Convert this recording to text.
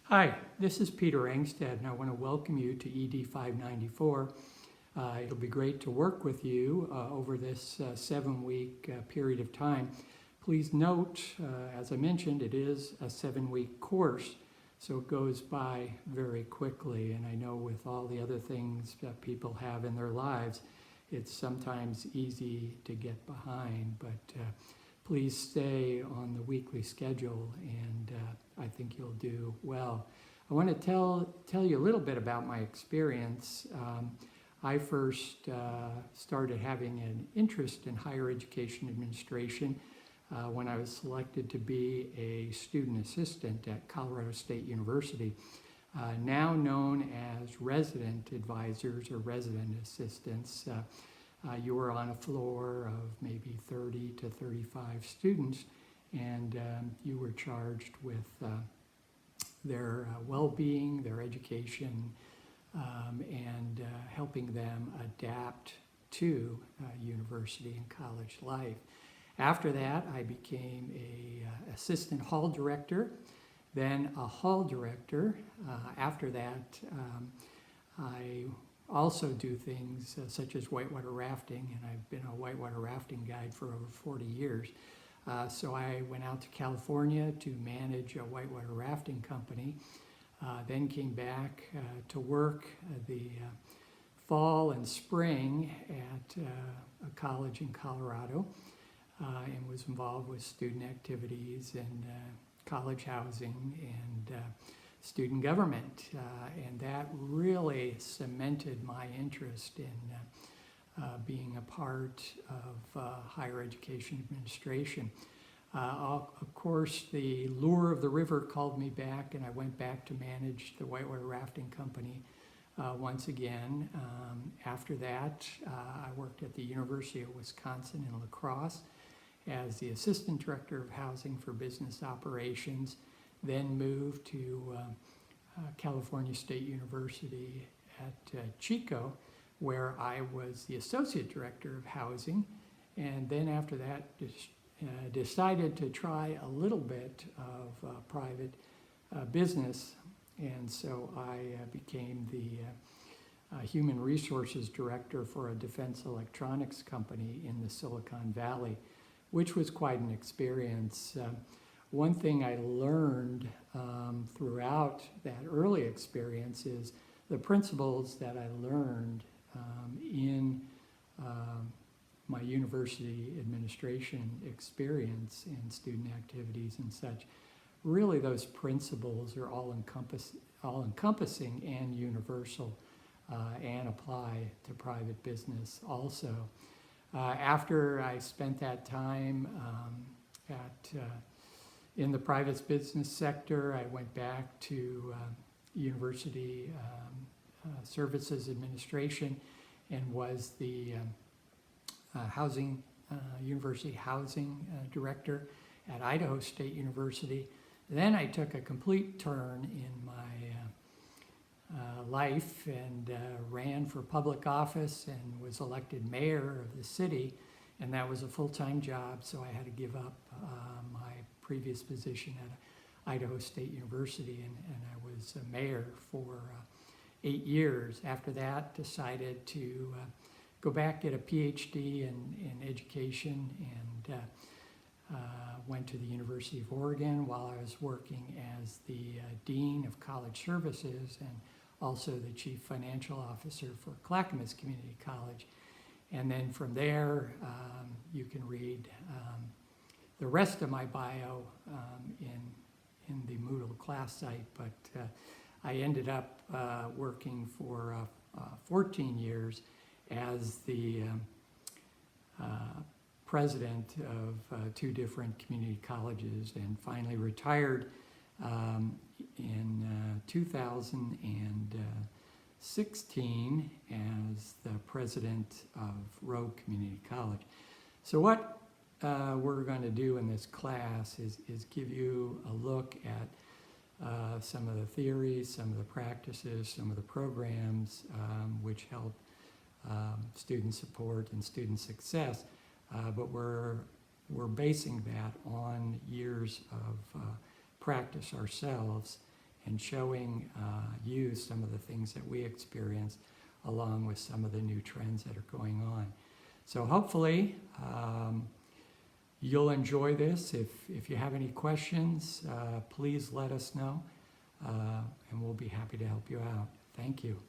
Hi, this is Peter Engstead, and I want to welcome you to ED594. It'll be great to work with you over this 7-week period of time. Please note, as I mentioned, it is a 7-week course, so it goes by very quickly. And I know with all the other things that people have in their lives, it's sometimes easy to get behind, but please stay on the weekly schedule, and I think you'll do well. I want to tell you a little bit about my experience. I first started having an interest in higher education administration when I was selected to be a student assistant at Colorado State University, now known as resident advisors or resident assistants. You were on a floor of maybe 30 to 35 students, and you were charged with their well-being, their education, and helping them adapt to university and college life. After that, I became an assistant hall director, then a hall director. After that, I also do things such as whitewater rafting, and I've been a whitewater rafting guide for over 40 years. So I went out to California to manage a whitewater rafting company, then came back to work the fall and spring at a college in Colorado, and was involved with student activities and college housing and student government, and that really cemented my interest in being a part of higher education administration. Of course, the lure of the river called me back, and I went back to manage the whitewater rafting company once again. After that, I worked at the University of Wisconsin in La Crosse as the Assistant Director of Housing for Business Operations, then moved to California State University at Chico, where I was the Associate Director of Housing, and then after that decided to try a little bit of private business, and so I became the Human Resources Director for a defense electronics company in the Silicon Valley, which was quite an experience. One thing I learned throughout that early experience is the principles that I learned in my university administration experience and student activities and such. Really, those principles are all encompassing and universal, and apply to private business also. After I spent that time in the private business sector, I went back to University Services Administration and was the University Housing Director at Idaho State University. Then I took a complete turn in my life and ran for public office and was elected mayor of the city, and that was a full-time job, so I had to give up my previous position at Idaho State University, and I was a mayor for 8 years. After that, decided to go back, get a PhD in education, and went to the University of Oregon while I was working as the Dean of College Services and also the Chief Financial Officer for Clackamas Community College. And then from there, you can read the rest of my bio in the Moodle class site, but I ended up working for 14 years as the president of 2 different community colleges, and finally retired in 2016 as the president of Rogue Community College. So what we're going to do in this class is give you a look at some of the theories, some of the practices, some of the programs which help student support and student success, but we're basing that on years of practice ourselves and showing you some of the things that we experience, along with some of the new trends that are going on. So hopefully you'll enjoy this. If you have any questions, please let us know, and we'll be happy to help you out. Thank you.